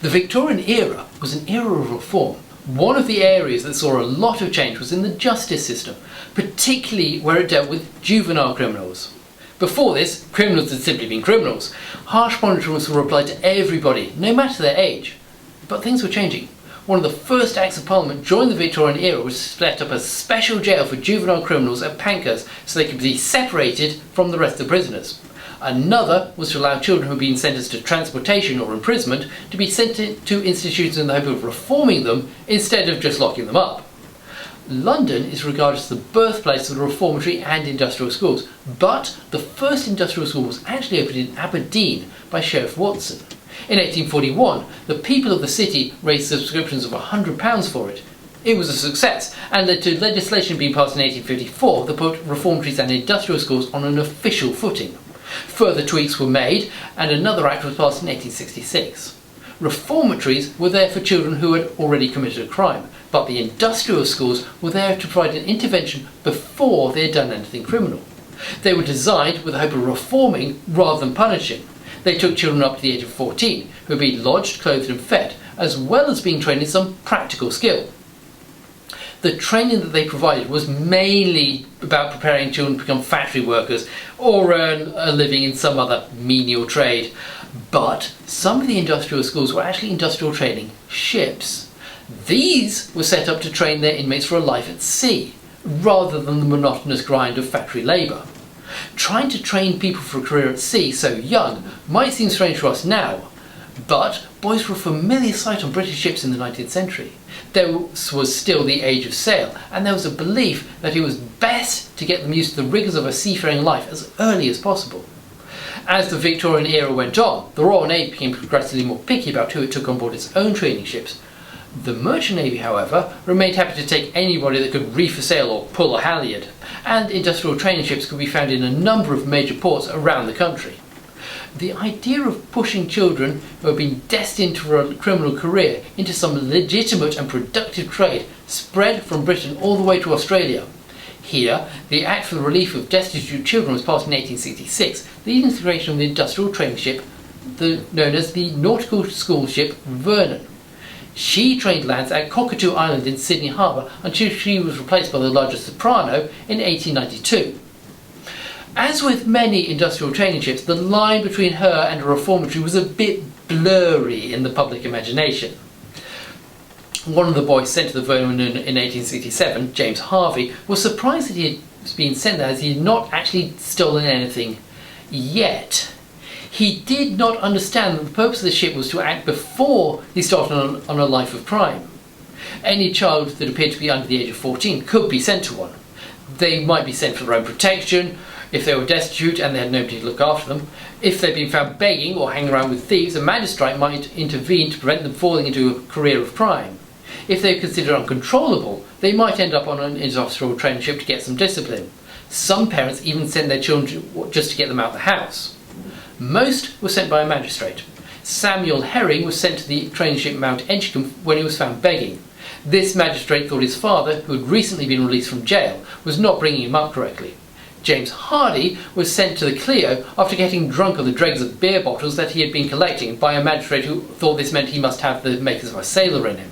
The Victorian era was an era of reform. One of the areas that saw a lot of change was in the justice system, particularly where it dealt with juvenile criminals. Before this, criminals had simply been criminals. Harsh punishments were applied to everybody, no matter their age. But things were changing. One of the first Acts of Parliament during the Victorian era was to set up a special jail for juvenile criminals at Pancras so they could be separated from the rest of the prisoners. Another was to allow children who had been sentenced to transportation or imprisonment to be sent to institutions in the hope of reforming them instead of just locking them up. London is regarded as the birthplace of the reformatory and industrial schools, but the first industrial school was actually opened in Aberdeen by Sheriff Watson. In 1841, the people of the city raised subscriptions of £100 for it. It was a success and led to legislation being passed in 1854 that put reformatories and industrial schools on an official footing. Further tweaks were made and another act was passed in 1866. Reformatories were there for children who had already committed a crime, but the industrial schools were there to provide an intervention before they had done anything criminal. They were designed with the hope of reforming rather than punishing. They took children up to the age of 14 who would be lodged, clothed and fed, as well as being trained in some practical skill. The training that they provided was mainly about preparing children to become factory workers or earn a living in some other menial trade. But some of the industrial schools were actually industrial training ships. These were set up to train their inmates for a life at sea, rather than the monotonous grind of factory labour. Trying to train people for a career at sea so young might seem strange to us now, but boys were a familiar sight on British ships in the 19th century. There was still the age of sail, and there was a belief that it was best to get them used to the rigours of a seafaring life as early as possible. As the Victorian era went on, the Royal Navy became progressively more picky about who it took on board its own training ships. The Merchant Navy, however, remained happy to take anybody that could reef a sail or pull a halyard, and industrial training ships could be found in a number of major ports around the country. The idea of pushing children who had been destined for a criminal career into some legitimate and productive trade spread from Britain all the way to Australia. Here, the Act for the Relief of Destitute Children was passed in 1866, leading to the creation of the industrial training ship known as the Nautical School Ship Vernon. She trained lads at Cockatoo Island in Sydney Harbour until she was replaced by the larger Soprano in 1892. As with many industrial training ships, the line between her and a reformatory was a bit blurry in the public imagination. One of the boys sent to the Vernon in 1867, James Harvey, was surprised that he had been sent there as he had not actually stolen anything yet. He did not understand that the purpose of the ship was to act before he started on a life of crime. Any child that appeared to be under the age of 14 could be sent to one. They might be sent for their own protection, if they were destitute and they had nobody to look after them. If they'd been found begging or hanging around with thieves, a magistrate might intervene to prevent them falling into a career of crime. If they were considered uncontrollable, they might end up on an industrial training ship to get some discipline. Some parents even sent their children just to get them out of the house. Most were sent by a magistrate. Samuel Herring was sent to the training ship Mount Edgecombe when he was found begging. This magistrate thought his father, who had recently been released from jail, was not bringing him up correctly. James Hardy was sent to the Clio after getting drunk on the dregs of beer bottles that he had been collecting by a magistrate who thought this meant he must have the makers of a sailor in him.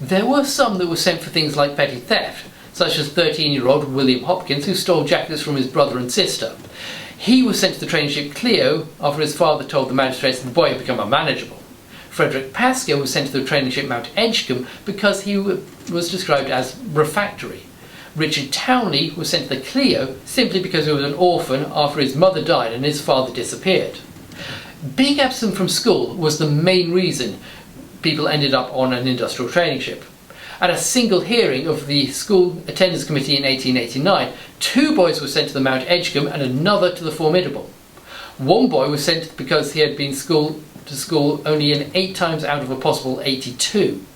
There were some that were sent for things like petty theft, such as 13-year-old William Hopkins, who stole jackets from his brother and sister. He was sent to the training ship Clio after his father told the magistrates that the boy had become unmanageable. Frederick Pascoe was sent to the training ship Mount Edgecombe because he was described as refractory. Richard Townley was sent to the Clio simply because he was an orphan after his mother died and his father disappeared. Being absent from school was the main reason people ended up on an industrial training ship. At a single hearing of the School Attendance Committee in 1889, 2 boys were sent to the Mount Edgecombe and another to the Formidable. One boy was sent because he had been to school only in 8 times out of a possible 82.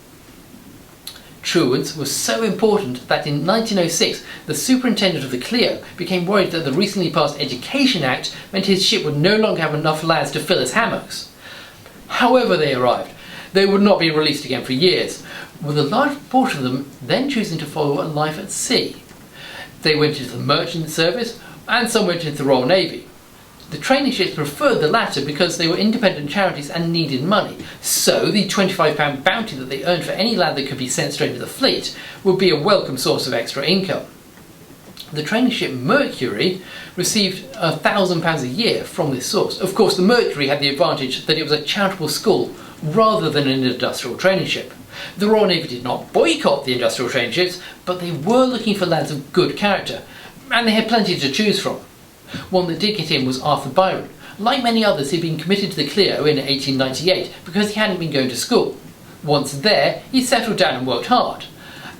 Truants was so important that in 1906 the superintendent of the Clio became worried that the recently passed Education Act meant his ship would no longer have enough lads to fill its hammocks. However they arrived, they would not be released again for years, with a large proportion of them then choosing to follow a life at sea. They went into the merchant service and some went into the Royal Navy. The training ships preferred the latter because they were independent charities and needed money, so the £25 bounty that they earned for any lad that could be sent straight to the fleet would be a welcome source of extra income. The training ship Mercury received £1,000 a year from this source. Of course, the Mercury had the advantage that it was a charitable school rather than an industrial training ship. The Royal Navy did not boycott the industrial training ships, but they were looking for lads of good character, and they had plenty to choose from. One that did get in was Arthur Byron. Like many others, he'd been committed to the Clio in 1898 because he hadn't been going to school. Once there, he settled down and worked hard.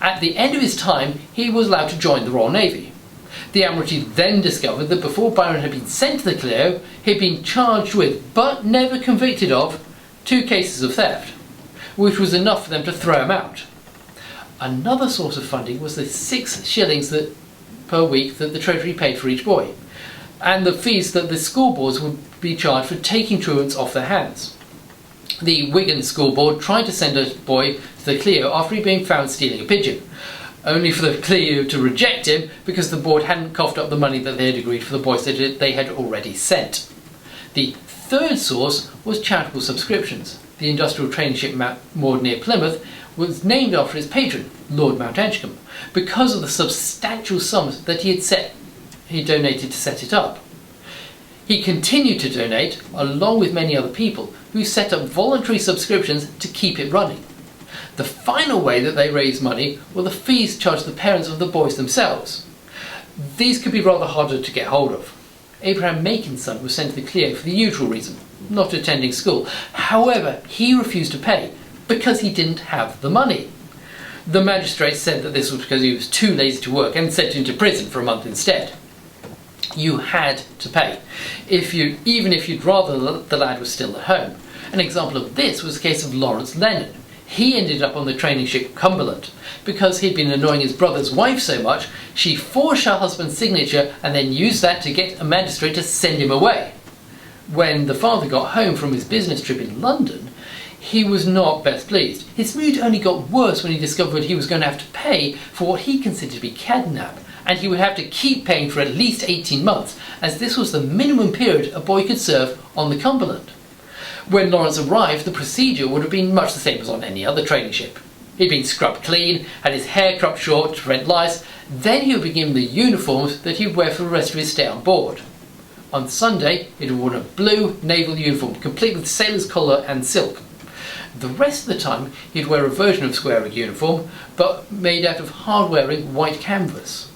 At the end of his time, he was allowed to join the Royal Navy. The Admiralty then discovered that before Byron had been sent to the Clio, he'd been charged with, but never convicted of, 2 cases of theft, which was enough for them to throw him out. Another source of funding was the 6 shillings per week that the Treasury paid for each boy, and the fees that the school boards would be charged for taking truants off their hands. The Wigan School Board tried to send a boy to the Clio after he'd been found stealing a pigeon, only for the Clio to reject him because the board hadn't coughed up the money that they had agreed for the boys that they had already sent. The third source was charitable subscriptions. The industrial training ship moored near Plymouth was named after its patron, Lord Mount Edgecombe, because of the substantial sums that he donated to set it up. He continued to donate, along with many other people, who set up voluntary subscriptions to keep it running. The final way that they raised money were the fees charged to the parents of the boys themselves. These could be rather harder to get hold of. Abraham Macon's son was sent to the Clio for the usual reason, not attending school. However, he refused to pay because he didn't have the money. The magistrate said that this was because he was too lazy to work and sent him to prison for a month instead. You had to pay, even if you'd rather the lad was still at home. An example of this was the case of Lawrence Lennon. He ended up on the training ship Cumberland. Because he'd been annoying his brother's wife so much, she forged her husband's signature and then used that to get a magistrate to send him away. When the father got home from his business trip in London, he was not best pleased. His mood only got worse when he discovered he was going to have to pay for what he considered to be kidnap, and he would have to keep paying for at least 18 months, as this was the minimum period a boy could serve on the Cumberland. When Lawrence arrived, the procedure would have been much the same as on any other training ship. He'd been scrubbed clean, had his hair cropped short to prevent lice, then he would be given the uniforms that he would wear for the rest of his stay on board. On Sunday, he'd have worn a blue naval uniform, complete with sailor's collar and silk. The rest of the time, he'd wear a version of square rig uniform, but made out of hard-wearing white canvas.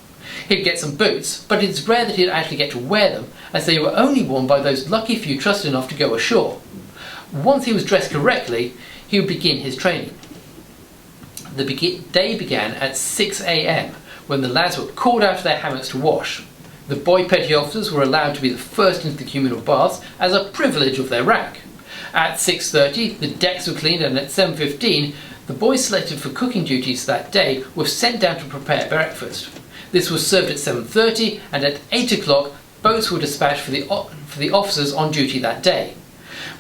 He'd get some boots, but it's rare that he'd actually get to wear them, as they were only worn by those lucky few trusted enough to go ashore. Once he was dressed correctly, he would begin his training. The day began at 6 a.m, when the lads were called out of their hammocks to wash. The boy petty officers were allowed to be the first into the communal baths as a privilege of their rank. At 6:30, the decks were cleaned, and at 7:15, the boys selected for cooking duties that day were sent down to prepare breakfast. This was served at 7:30, and at 8 o'clock, boats were dispatched for the officers on duty that day,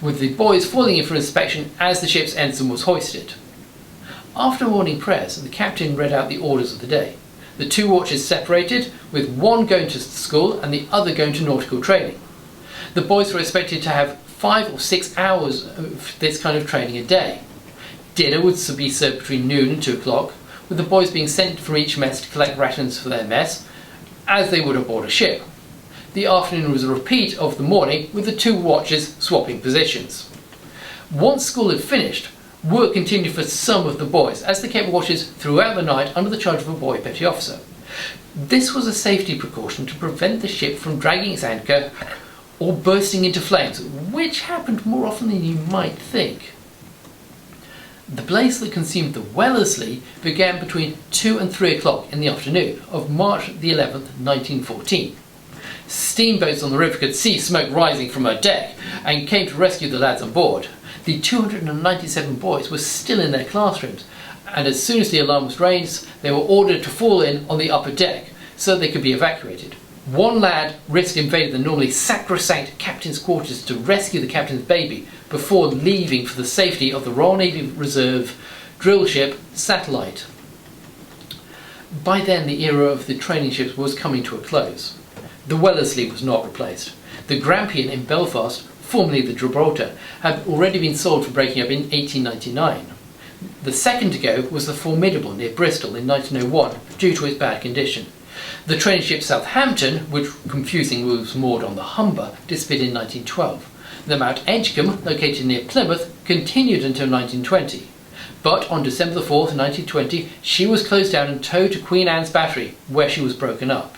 with the boys falling in for inspection as the ship's ensign was hoisted. After morning prayers, the captain read out the orders of the day. The 2 watches separated, with one going to school and the other going to nautical training. The boys were expected to have 5 or 6 hours of this kind of training a day. Dinner would be served between noon and 2 o'clock, with the boys being sent from each mess to collect rations for their mess, as they would aboard a ship. The afternoon was a repeat of the morning, with the 2 watches swapping positions. Once school had finished, work continued for some of the boys, as they kept watches throughout the night under the charge of a boy petty officer. This was a safety precaution to prevent the ship from dragging its anchor or bursting into flames, which happened more often than you might think. The blaze that consumed the Wellesley began between 2 and 3 o'clock in the afternoon of March the 11th, 1914. Steamboats on the river could see smoke rising from her deck and came to rescue the lads on board. The 297 boys were still in their classrooms, and as soon as the alarm was raised, they were ordered to fall in on the upper deck so they could be evacuated. One lad risked invading the normally sacrosanct captain's quarters to rescue the captain's baby before leaving for the safety of the Royal Navy Reserve drill ship Satellite. By then, the era of the training ships was coming to a close. The Wellesley was not replaced. The Grampian in Belfast, formerly the Gibraltar, had already been sold for breaking up in 1899. The second to go was the Formidable near Bristol in 1901 due to its bad condition. The training ship Southampton, which confusingly was moored on the Humber, disappeared in 1912. The Mount Edgecombe, located near Plymouth, continued until 1920. But on December 4th, 1920, she was closed down and towed to Queen Anne's Battery, where she was broken up.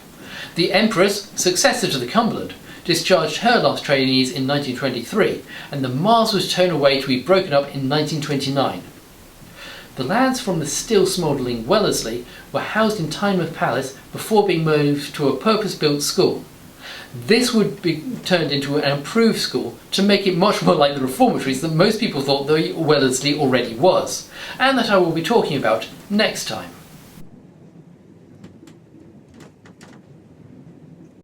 The Empress, successor to the Cumberland, discharged her last trainees in 1923, and the Mars was towed away to be broken up in 1929. The lads from the still smouldering Wellesley were housed in Tynemouth Palace before being moved to a purpose-built school. This would be turned into an improved school to make it much more like the reformatories that most people thought the Wellesley already was, and that I will be talking about next time.